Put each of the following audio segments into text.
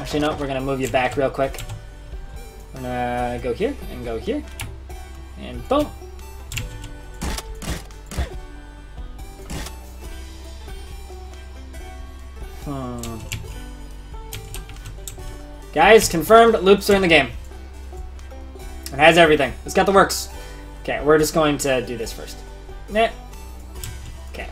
Actually, no, we're gonna move you back real quick. We're gonna go here, and go here. And boom! Guys, confirmed, loops are in the game. It has everything. It's got the works. Okay, we're just going to do this first. Nah. Okay.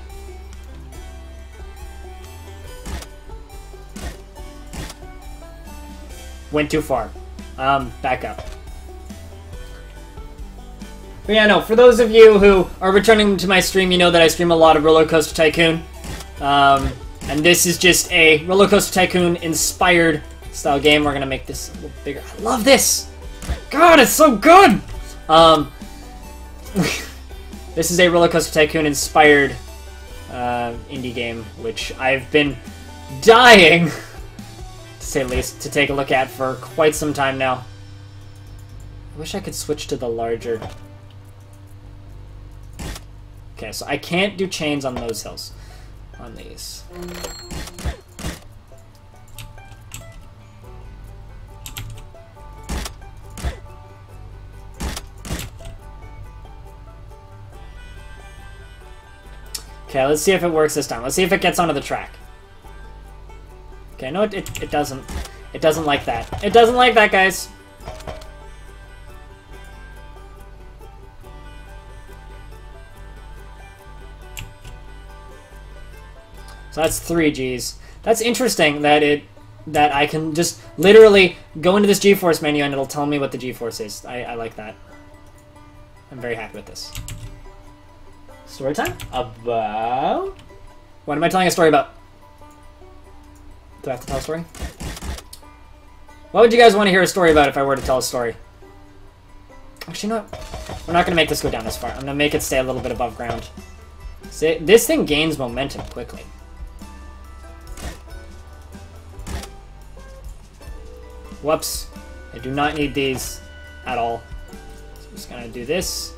Went too far. Back up. But yeah, no, for those of you who are returning to my stream, you know that I stream a lot of Roller Coaster Tycoon. And this is just a Roller Coaster Tycoon inspired style game. We're gonna make this a little bigger. I love this! God, it's so good! This is a Roller Coaster Tycoon inspired indie game, which I've been dying, to say the least, to take a look at for quite some time now. I wish I could switch to the larger. Okay, so I can't do chains on those hills. On these. Okay, let's see if it works this time. Let's see if it gets onto the track. Okay, no, it doesn't. It doesn't like that. It doesn't like that, guys. So that's 3 Gs. That's interesting that I can just literally go into this GeForce menu and it'll tell me what the GeForce is. I like that. I'm very happy with this. Story time? About... What am I telling a story about? Do I have to tell a story? What would you guys want to hear a story about if I were to tell a story? Actually, you know what? We're not going to make this go down this far. I'm going to make it stay a little bit above ground. See, this thing gains momentum quickly. Whoops. I do not need these at all. So I'm just going to do this.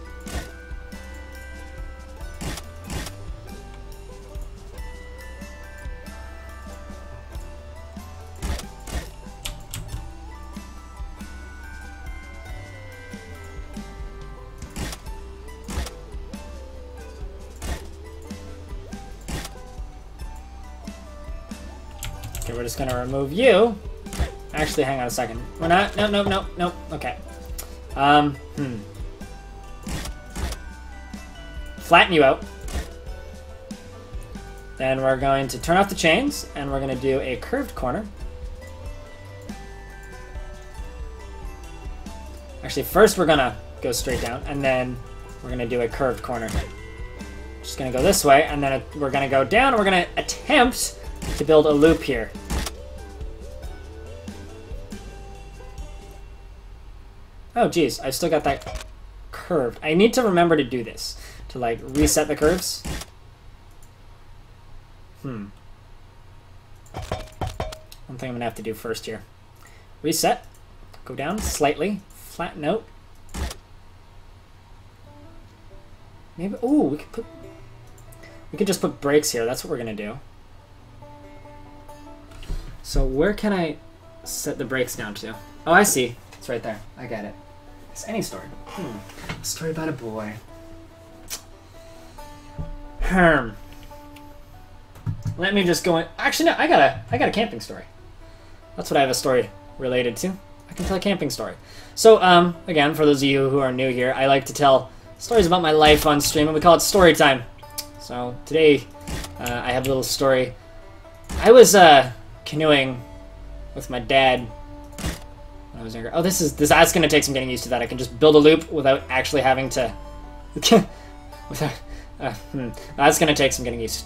Okay, we're just going to remove you. Actually, hang on a second. We're not... No. Okay. Flatten you out. Then we're going to turn off the chains, and we're going to do a curved corner. Actually, first we're going to go straight down, and then we're going to do a curved corner. Just going to go this way, and then we're going to go down, and we're going to attempt to build a loop here. Oh, geez, I've still got that curved. I need to remember to do this, to, like, reset the curves. One thing I'm going to have to do first here. Reset. Go down slightly. Flatten out. Maybe... Ooh, we could just put brakes here. That's what we're going to do. So where can I set the brakes down to? Oh, I see. It's right there. I got it. It's any story. A story about a boy. Let me just go in. Actually, no. I got a camping story. That's what I have a story related to. I can tell a camping story. So, again, for those of you who are new here, I like to tell stories about my life on stream, and we call it story time. So today, I have a little story. I was canoeing with my dad. I was younger. Oh, that's gonna take some getting used to. That I can just build a loop without actually having to. That's gonna take some getting used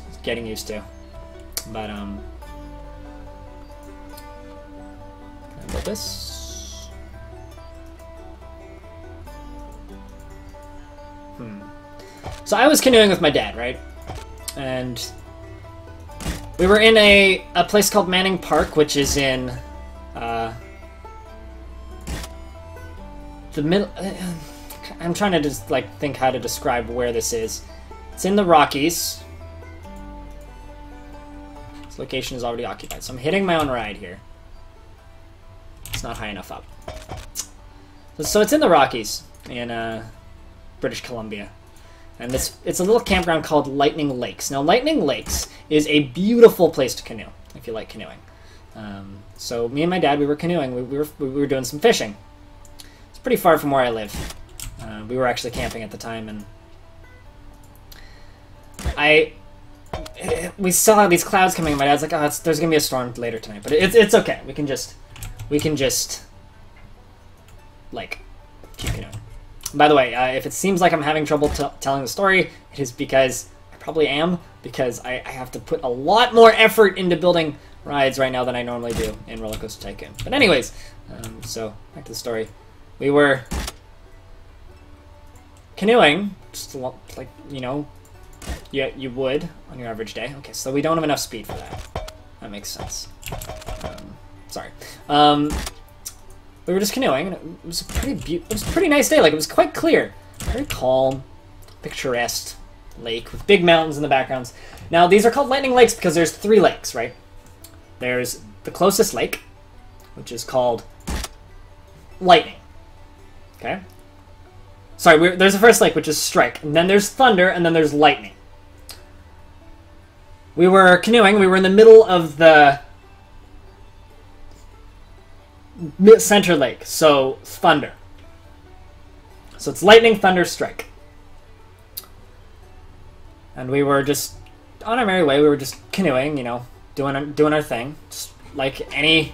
to. But can I build this? So I was canoeing with my dad, right? And we were in a place called Manning Park, which is in the middle. I'm trying to just think how to describe where this is. It's in the Rockies. This location is already occupied, so I'm hitting my own ride here. not high enough up. So it's in the Rockies in British Columbia. And it's a little campground called Lightning Lakes. Now, Lightning Lakes is a beautiful place to canoe, if you like canoeing. So me and my dad, we were canoeing. We were doing some fishing. It's pretty far from where I live. We were actually camping at the time, and we saw these clouds coming, and my dad's like, "Oh, there's gonna be a storm later tonight, but it's okay. We can just like keep canoeing." By the way, if it seems like I'm having trouble telling the story, it is because I probably am, because I have to put a lot more effort into building rides right now than I normally do in Roller Coaster Tycoon. But anyways, so back to the story. We were canoeing, just like, you know, you would on your average day. Okay, so we don't have enough speed for that. That makes sense. Sorry. We were just canoeing, and it was a pretty nice day. Like, it was quite clear, very calm, picturesque lake with big mountains in the backgrounds. Now, these are called Lightning Lakes because there's 3 lakes, right? There's the closest lake, which is called Lightning. Okay. Sorry, there's the first lake, which is Strike, and then there's Thunder, and then there's Lightning. We were canoeing. We were in the middle of the center lake, so Thunder. So it's Lightning, Thunder, Strike. And we were just on our merry way. We were just canoeing, you know, doing our thing, just like any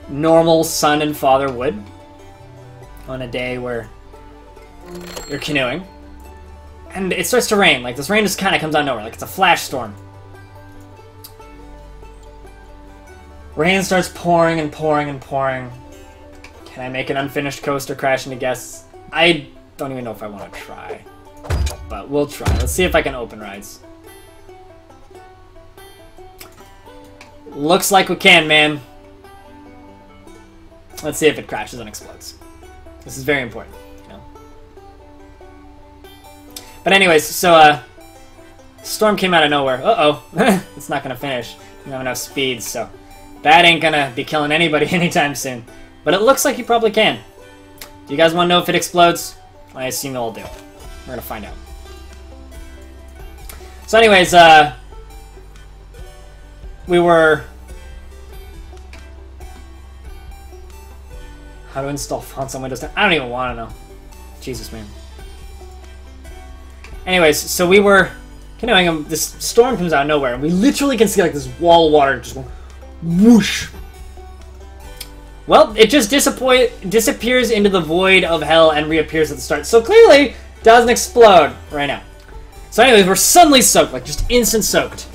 normal son and father would on a day where you're canoeing. And it starts to rain. Like, this rain just kind of comes out of nowhere. Like, it's a flash storm. Rain starts pouring and pouring and pouring. Can I make an unfinished coaster crash into guests? I don't even know if I want to try. But we'll try. Let's see if I can open rides. Looks like we can, man. Let's see if it crashes and explodes. This is very important, you know? But anyways, so, storm came out of nowhere. Uh-oh. It's not gonna finish. We don't have enough speed, so that ain't gonna be killing anybody anytime soon. But it looks like you probably can. Do you guys want to know if it explodes? I assume it'll do. We're gonna find out. So anyways, we were... How to install fonts on Windows 10? I don't even want to know. Jesus, man. Anyways, so we were canoeing, and this storm comes out of nowhere, and we literally can see like this wall of water just going whoosh. Well, it just disappears into the void of hell and reappears at the start. So clearly, doesn't explode right now. So anyways, we're suddenly soaked, like just instant soaked.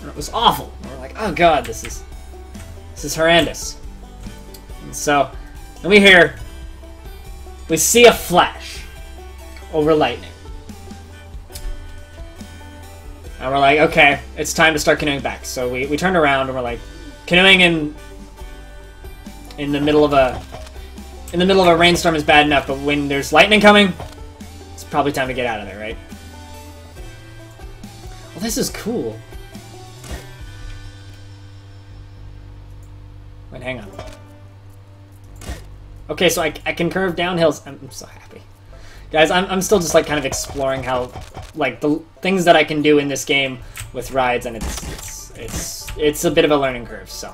And it was awful. We're like, oh god, this is horrendous. And so then we see a flash over lightning. And we're like, okay, it's time to start canoeing back. So we turned around and we're like, canoeing in the middle of a rainstorm is bad enough, but when there's lightning coming, it's probably time to get out of there, right? Well, this is cool. Wait, hang on. Okay, so I can curve down hills. I'm so happy. Guys, I'm still just like kind of exploring how, like, the things that I can do in this game with rides, and it's a bit of a learning curve, so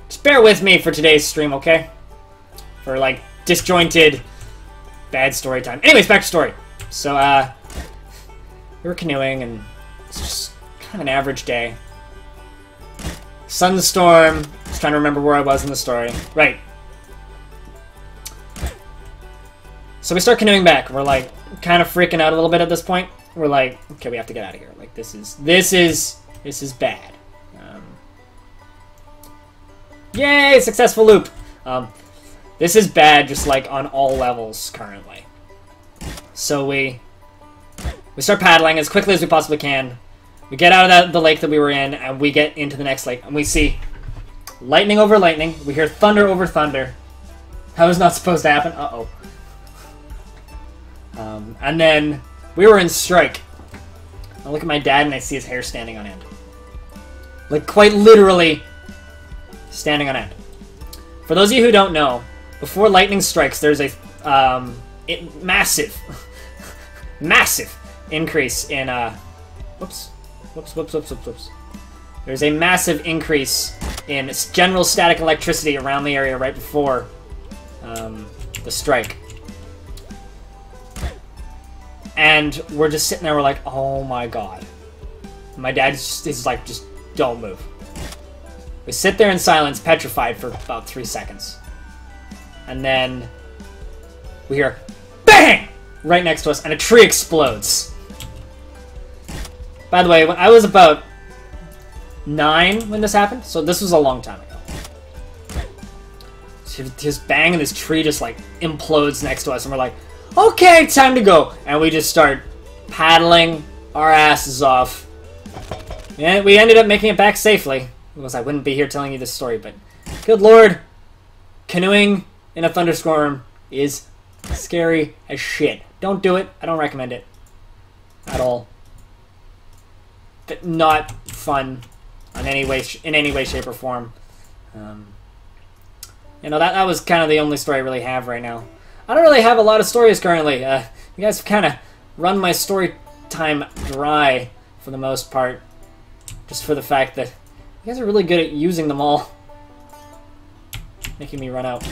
just bear with me for today's stream, okay? For like disjointed bad story time. Anyways, back to story. So we were canoeing, and it's just kind of an average day. Sunstorm. Just trying to remember where I was in the story. Right. So we start canoeing back. We're like kind of freaking out a little bit at this point. We're like, okay, we have to get out of here. Like, this is bad. Yay, successful loop. This is bad, just like on all levels currently. So we start paddling as quickly as we possibly can. We get out of the lake that we were in, and we get into the next lake, and we see lightning over lightning. We hear thunder over thunder. That was not supposed to happen. Uh-oh. And then we were in Strike. I look at my dad, and I see his hair standing on end. Like, quite literally standing on end. For those of you who don't know, before lightning strikes, there's a massive, massive increase in whoops. There's a massive increase in general static electricity around the area right before the strike. And we're just sitting there, we're like, oh my god. My dad is like, just don't move. We sit there in silence, petrified for about 3 seconds. And then we hear BANG! Right next to us, and a tree explodes. By the way, when I was about 9 when this happened, so this was a long time ago. So just bang, and this tree just like implodes next to us, and we're like, okay, time to go. And we just start paddling our asses off. And we ended up making it back safely. Otherwise, I wouldn't be here telling you this story, but good lord, canoeing in a thunderstorm is scary as shit. Don't do it. I don't recommend it at all. But not fun in any way, shape, or form. You know, that was kind of the only story I really have right now. I don't really have a lot of stories currently. You guys kind of run my story time dry for the most part. Just for the fact that you guys are really good at using them all. Making me run out.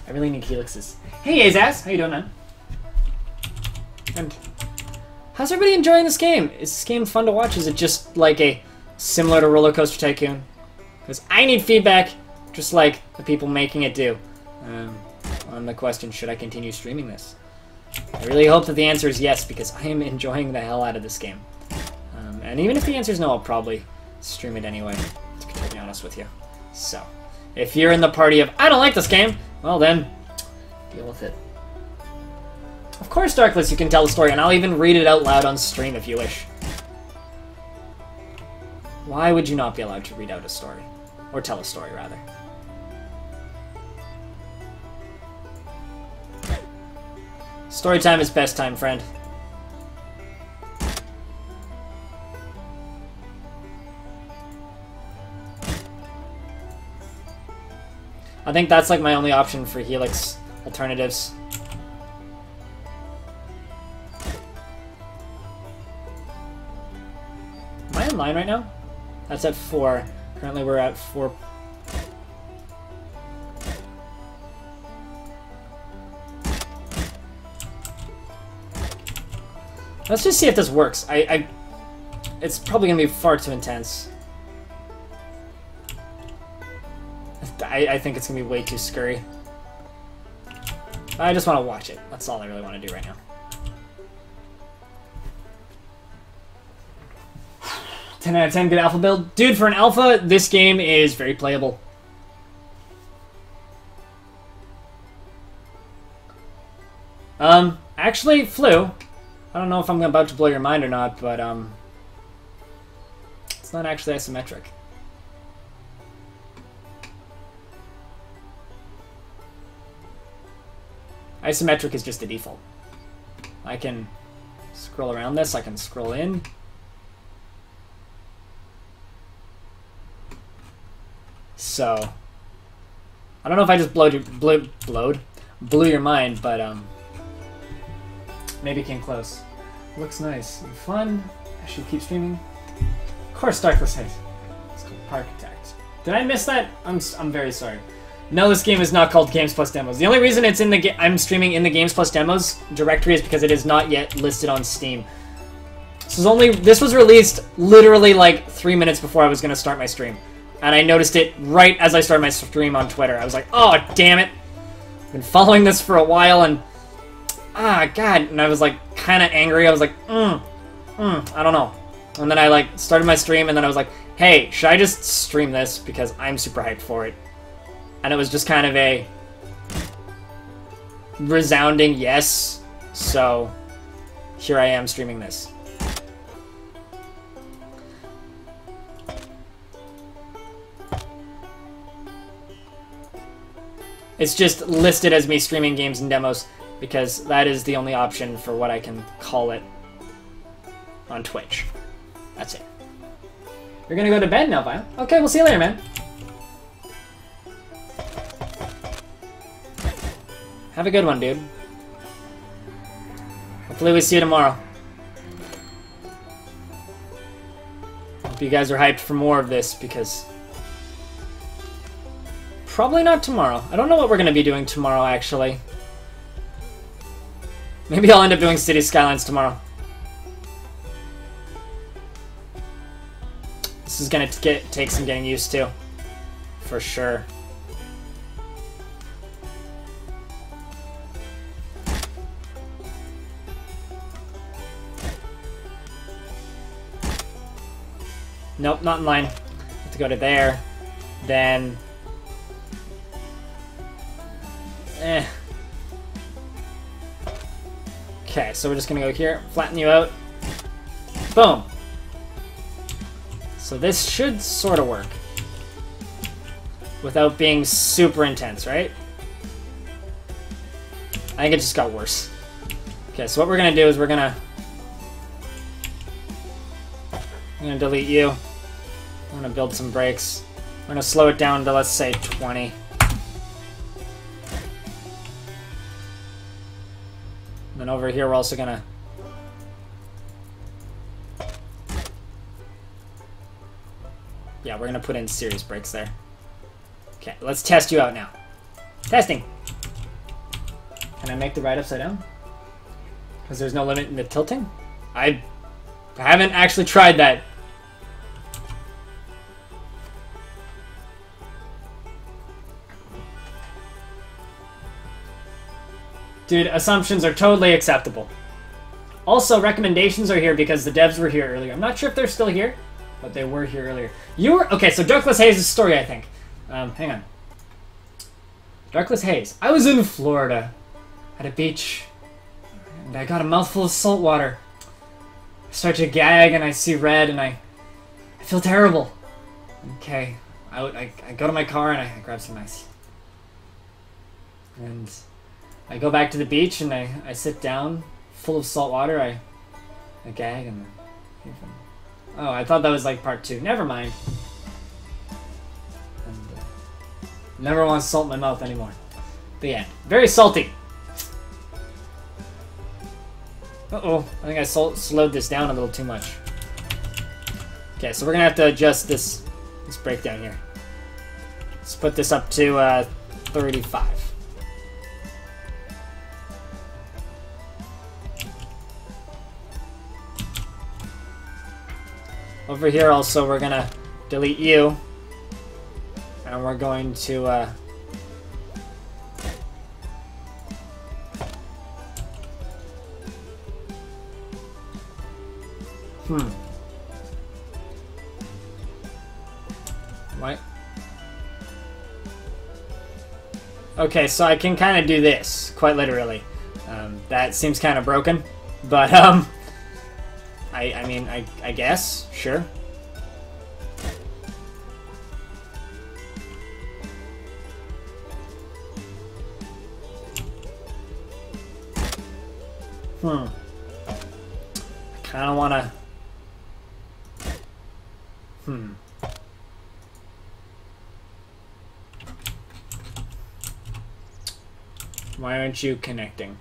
I really need helixes. Hey, Azaz! How you doing, man? And how's everybody enjoying this game? Is this game fun to watch? Is it just like a similar to Roller Coaster Tycoon? Because I need feedback, just like the people making it do. On the question, should I continue streaming this? I really hope that the answer is yes, because I am enjoying the hell out of this game. And even if the answer is no, I'll probably stream it anyway, to be honest with you. So, if you're in the party of, I don't like this game, well then, deal with it. Of course, Darkless, you can tell the story, and I'll even read it out loud on stream if you wish. Why would you not be allowed to read out a story? Or tell a story, rather. Story time is best time, friend. I think that's like my only option for Helix alternatives. Am I online right now? That's at 4. Currently we're at 4. Let's just see if this works. It's probably gonna be far too intense. I think it's gonna be way too scary. I just want to watch it. That's all I really want to do right now. "10 out of 10, good alpha build." Dude, for an alpha, this game is very playable. Actually, Flu, I don't know if I'm about to blow your mind or not, but, it's not actually isometric. Isometric is just the default. I can scroll around this, I can scroll in. So, I don't know if I just blew your mind, but, maybe came close. Looks nice and fun. I should keep streaming. Of course, Darkless Haze. It's called Parkitect. Did I miss that? I'm very sorry. No, this game is not called Games Plus Demos. The only reason it's in the I'm streaming in the Games Plus Demos directory is because it is not yet listed on Steam. This was released literally like 3 minutes before I was going to start my stream. And I noticed it right as I started my stream on Twitter. I was like, oh, damn it. I've been following this for a while and... ah, God. And I was like kind of angry. I was like, I don't know. And then I like started my stream and then I was like, hey, should I just stream this? Because I'm super hyped for it. And it was just kind of a resounding yes. So here I am streaming this. It's just listed as me streaming games and demos because that is the only option for what I can call it on Twitch. That's it. You're gonna go to bed now, Violet? Okay, we'll see you later, man. Have a good one, dude. Hopefully we see you tomorrow. Hope you guys are hyped for more of this, because... Probably not tomorrow. I don't know what we're gonna be doing tomorrow, actually. Maybe I'll end up doing City Skylines tomorrow. This is gonna take some getting used to. For sure. Nope, not in line. Have to go to there. Then... Okay, so we're just gonna go here, flatten you out. Boom! So this should sort of work. Without being super intense, right? I think it just got worse. Okay, so what we're gonna do is I'm gonna delete you. I'm gonna build some brakes. I'm gonna slow it down to, let's say, 20. And then over here, we're also gonna... Yeah, we're gonna put in serious brakes there. Okay, let's test you out now. Testing! Can I make the ride upside down? Because there's no limit in the tilting? I haven't actually tried that. Dude, assumptions are totally acceptable. Also, recommendations are here because the devs were here earlier. I'm not sure if they're still here, but they were here earlier. You were... Okay, so Darkless Haze' story, I think. Hang on. Darkless Haze. I was in Florida at a beach, and I got a mouthful of salt water. I start to gag, and I see red, and I feel terrible. Okay, I go to my car, and I grab some ice. And... I go back to the beach and I sit down, full of salt water. I gag and... Oh, I thought that was like part 2. Never mind. And, never want salt in my mouth anymore. But yeah, very salty. Uh-oh, I think I slowed this down a little too much. Okay, so we're gonna have to adjust this breakdown here. Let's put this up to 35. Over here also, we're gonna delete you. And we're going to, What? Okay, so I can kind of do this, quite literally. That seems kind of broken, but, I mean, I guess, sure. I kind of want to... Why aren't you connecting?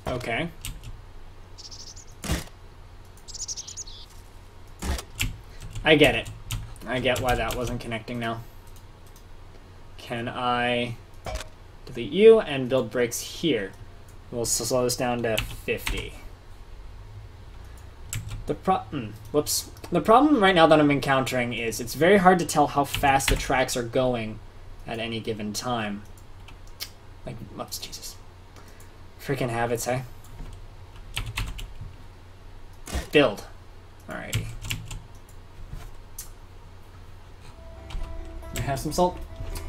Okay. I get it. I get why that wasn't connecting now. Can I delete you and build brakes here? We'll slow this down to 50. Whoops. The problem right now that I'm encountering is it's very hard to tell how fast the tracks are going at any given time. Like, whoops, Jesus. Freaking habits, hey? Build. Alrighty. I have some salt.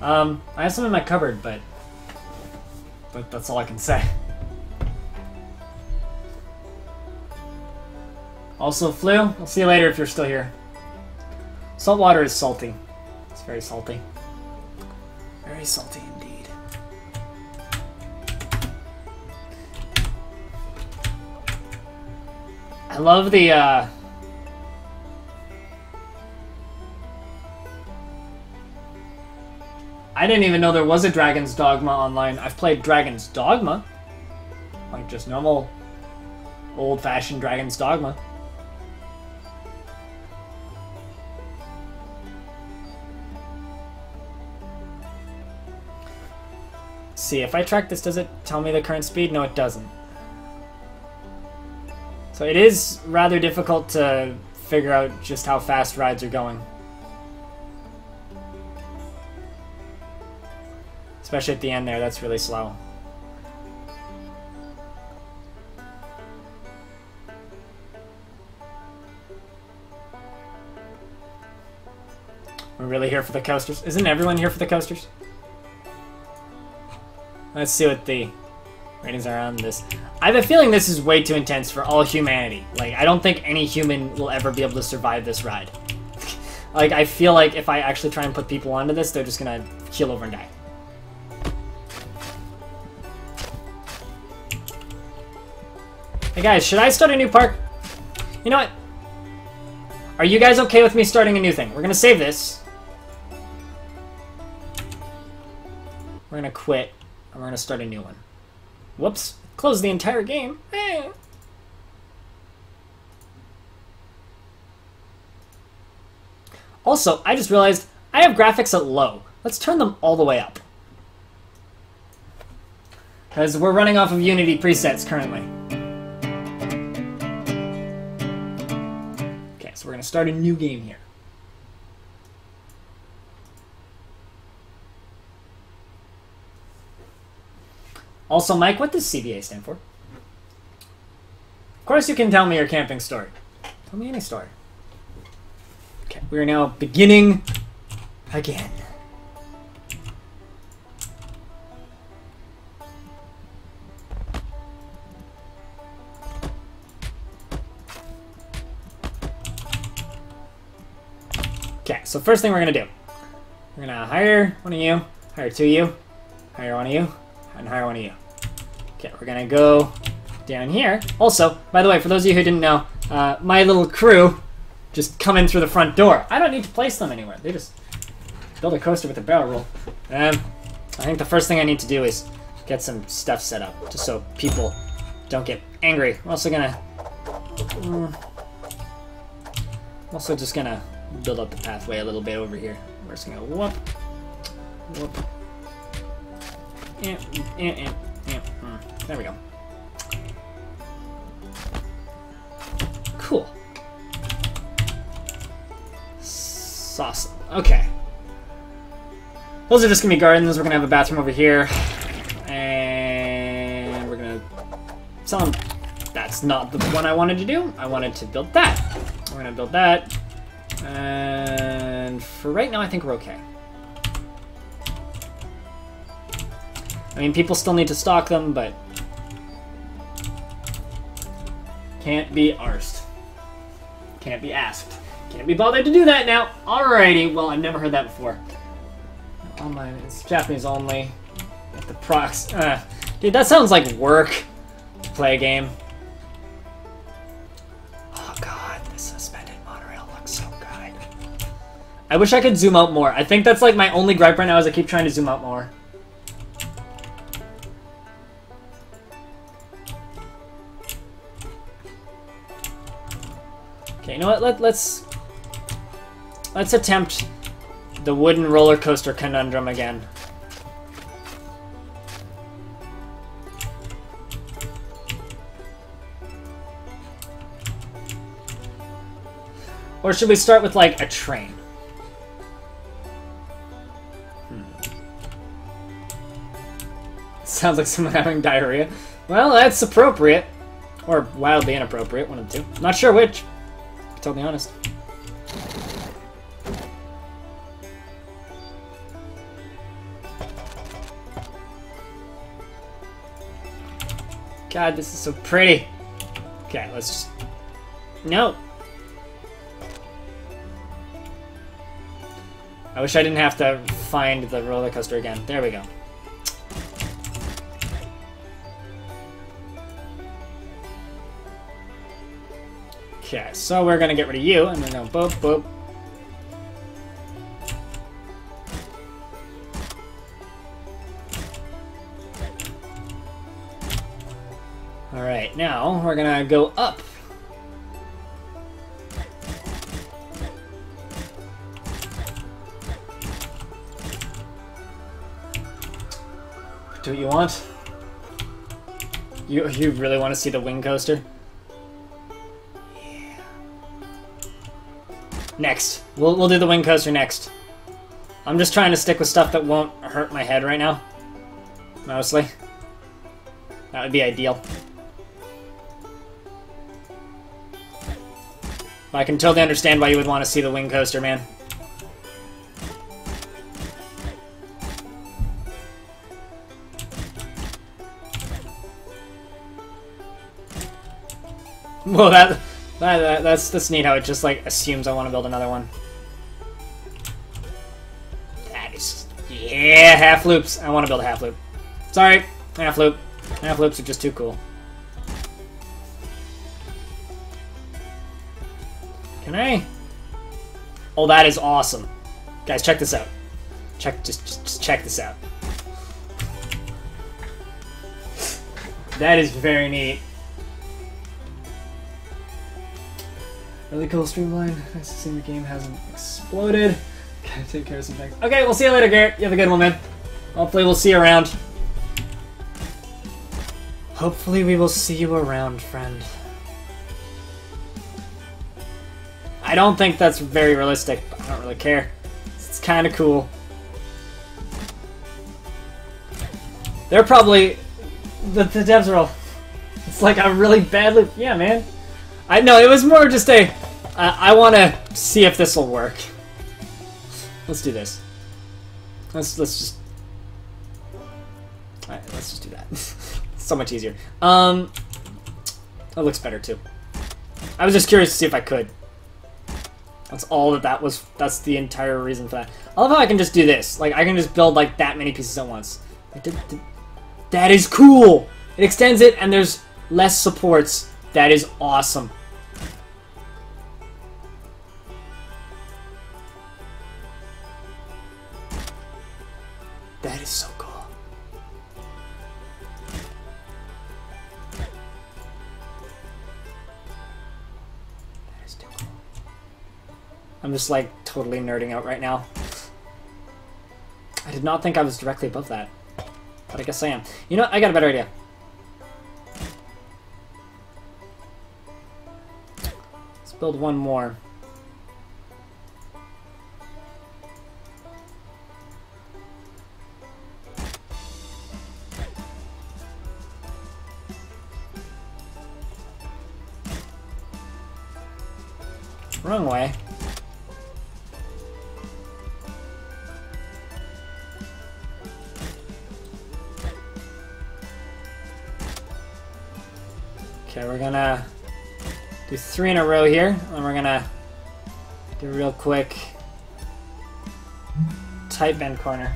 I have some in my cupboard, but that's all I can say. Also, Flu, I'll see you later if you're still here. Salt water is salty. It's very salty. Very salty indeed. I love the, I didn't even know there was a Dragon's Dogma online. I've played Dragon's Dogma. Like just normal, old-fashioned Dragon's Dogma. See, if I track this, does it tell me the current speed? No, it doesn't. So it is rather difficult to figure out just how fast rides are going. Especially at the end there, that's really slow. We're really here for the coasters. Isn't everyone here for the coasters? Let's see what the ratings are on this. I have a feeling this is way too intense for all humanity. Like, I don't think any human will ever be able to survive this ride. Like, I feel like if I actually try and put people onto this, they're just gonna keel over and die. Hey guys, should I start a new park? You know what? Are you guys okay with me starting a new thing? We're gonna save this. We're gonna quit, and we're gonna start a new one. Whoops. Close the entire game. Eh. Also, I just realized I have graphics at low. Let's turn them all the way up. Because we're running off of Unity presets currently. Okay, so we're going to start a new game here. Also, Mike, what does CBA stand for? Of course you can tell me your camping story. Tell me any story. Okay, we are now beginning again. Okay, so first thing we're going to do. We're going to hire one of you, hire two of you, hire one of you, and hire one of you. Okay, we're gonna go down here. Also, by the way, for those of you who didn't know, my little crew just come in through the front door. I don't need to place them anywhere. They just build a coaster with a barrel roll. I think the first thing I need to do is get some stuff set up, just so people don't get angry. I'm also gonna... I'm also just gonna build up the pathway a little bit over here. We're just gonna whoop, whoop. There we go. Cool. Sauce. Okay. Those are just gonna be gardens. We're gonna have a bathroom over here. And we're gonna sell them. That's not the one I wanted to do. I wanted to build that. We're gonna build that. And for right now, I think we're okay. I mean, people still need to stock them, but can't be arsed. Can't be asked. Can't be bothered to do that now. Alrighty, well, I've never heard that before. Online, it's Japanese only. At the prox. Dude, that sounds like work to play a game. Oh god, the suspended monorail looks so good. I wish I could zoom out more. I think that's like my only gripe right now is I keep trying to zoom out more. Okay, you know what? Let's attempt the wooden roller coaster conundrum again. Or should we start with like a train? Sounds like someone having diarrhea. Well, that's appropriate. Or wildly inappropriate, one of the two. Not sure which. To be totally honest. God, this is so pretty. Okay, let's just... No. I wish I didn't have to find the roller coaster again. There we go. Okay, so we're gonna get rid of you, and then go boop, boop. Alright, now we're gonna go up. Do what you want. You really want to see the wing coaster? Yeah. Next. We'll do the wing coaster next. I'm just trying to stick with stuff that won't hurt my head right now. Mostly. That would be ideal. But I can totally understand why you would want to see the wing coaster, man. Well, that's neat how it just, like, assumes I want to build another one. That is... Yeah, half loops. I want to build a half loop. Sorry, half loop. Half loops are just too cool. Can I? Oh, that is awesome. Guys, check this out. Just check this out. That is very neat. Really cool streamline. Nice to see the game hasn't exploded. Gotta take care of some things. Okay, we'll see you later, Garrett. You have a good one, man. Hopefully we'll see you around. Hopefully we will see you around, friend. I don't think that's very realistic, but I don't really care. It's kind of cool. They're probably... The devs are all... It's like a really badly... Yeah, man. I know, it was more just a... I want to see if this will work. Let's do this. Let's just... Alright, let's just do that. So much easier. That looks better, too. I was just curious to see if I could. That's all that was... That's the entire reason for that. I love how I can just do this. Like, I can just build, like, that many pieces at once. That is cool! It extends it, and there's less supports. That is awesome. That is so cool. That is too cool. I'm just like totally nerding out right now. I did not think I was directly above that. But I guess I am. You know what? I got a better idea. Let's build one more. Wrong way. Okay, we're gonna do 3 in a row here, and we're gonna do a real quick tight bend corner.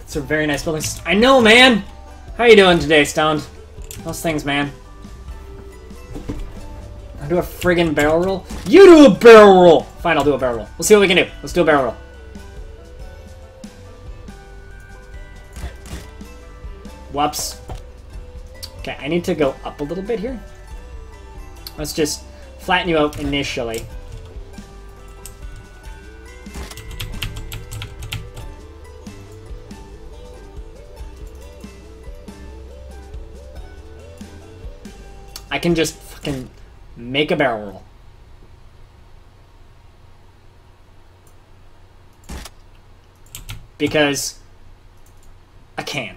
It's a very nice building system. I know, man! How you doing today, Stoned? Those things, man. I'll do a friggin' barrel roll? You do a barrel roll! Fine, I'll do a barrel roll. We'll see what we can do. Let's do a barrel roll. Whoops. Okay, I need to go up a little bit here. Let's just flatten you out initially. I can just fucking make a barrel roll. Because I can.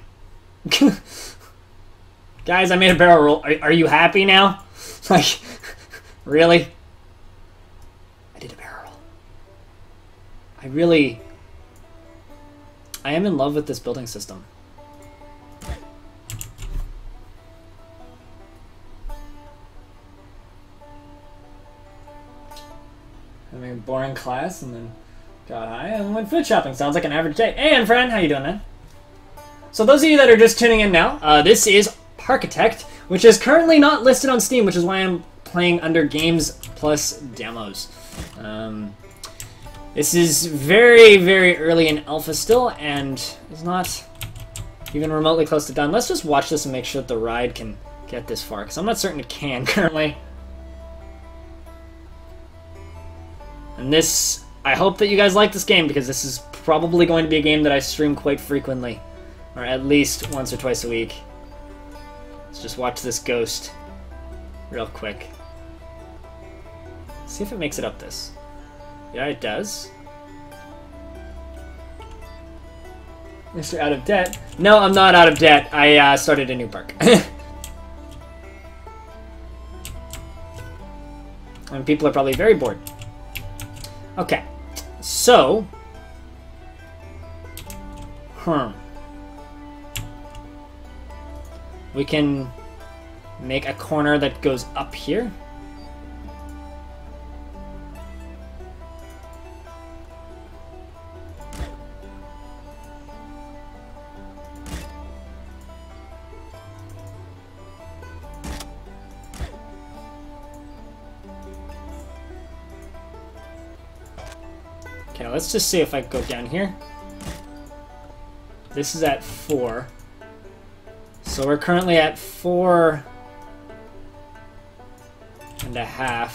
Guys, I made a barrel roll. Are you happy now? Like, really? I did a barrel roll. I am in love with this building system. Having a boring class and then got high and went food shopping. Sounds like an average day. Hey, and friend, how you doing, man? So those of you that are just tuning in now, this is Parkitect, which is currently not listed on Steam, which is why I'm playing under Games Plus Demos. This is very, very early in alpha still, and is not even remotely close to done. Let's just watch this and make sure that the ride can get this far, because I'm not certain it can currently. And this, I hope that you guys like this game, because this is probably going to be a game that I stream quite frequently, or at least once or twice a week. Let's just watch this ghost real quick. See if it makes it up this. Yeah, it does. Mr. Out of Debt. No, I'm not out of debt. I started a new park. And people are probably very bored. Okay. So. We can make a corner that goes up here. Okay, let's just see if I go down here. This is at 4. So we're currently at 4.5.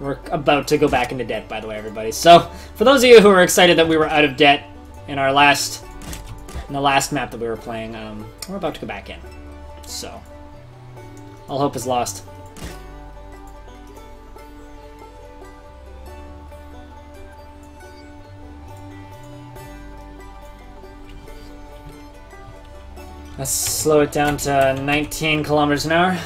We're about to go back into debt, by the way, everybody. So, for those of you who are excited that we were out of debt in the last map that we were playing, we're about to go back in. So, all hope is lost. Let's slow it down to 19 kilometers an hour.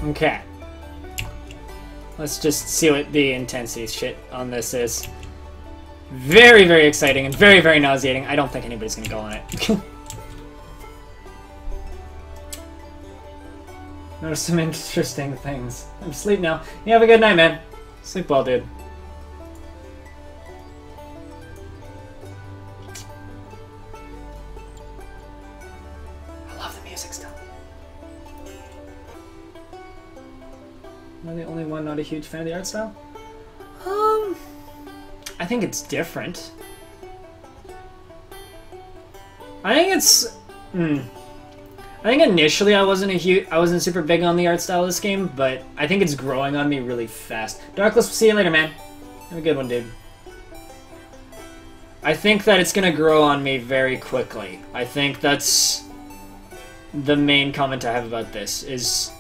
Okay. Let's just see what the intensity shit on this is. Very, very exciting and very, very nauseating. I don't think anybody's gonna go on it. Notice some interesting things. I'm asleep now. You have a good night, man. Sleep well, dude. I love the music still. Am I the only one not a huge fan of the art style? I think it's different. I think it's... I think initially I wasn't super big on the art style of this game, but I think it's growing on me really fast. Darkless, see you later, man. Have a good one, dude. I think that it's gonna grow on me very quickly. I think that's the main comment I have about this, is...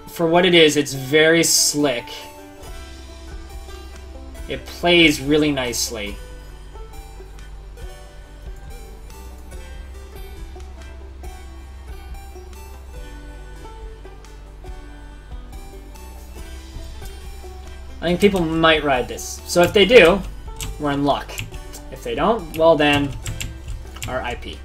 For what it is, it's very slick. It plays really nicely. I think people might ride this. So if they do, we're in luck. If they don't, well then, RIP.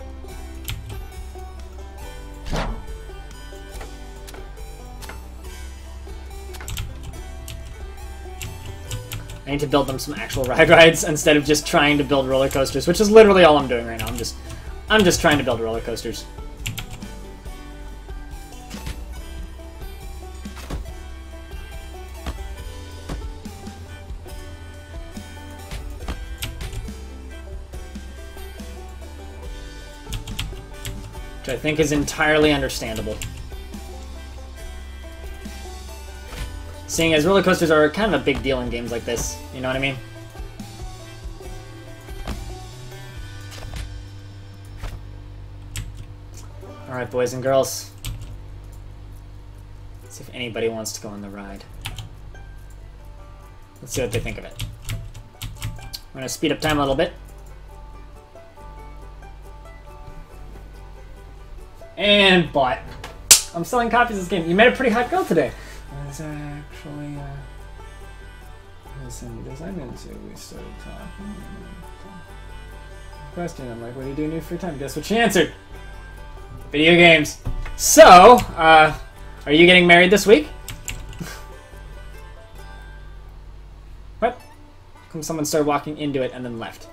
I need to build them some actual rides instead of just trying to build roller coasters, which is literally all I'm doing right now. I'm just trying to build roller coasters. Which I think is entirely understandable. Seeing as roller coasters are kind of a big deal in games like this, you know what I mean? Alright, boys and girls. Let's see if anybody wants to go on the ride. Let's see what they think of it. I'm gonna speed up time a little bit. And bought. I'm selling copies of this game. You met a pretty hot girl today. It's actually, listen, because I'm into, we started talking. Question, I'm like, what do you do in your free time? Guess what she answered? Video games. So, are you getting married this week? What? Come someone started walking into it and then left.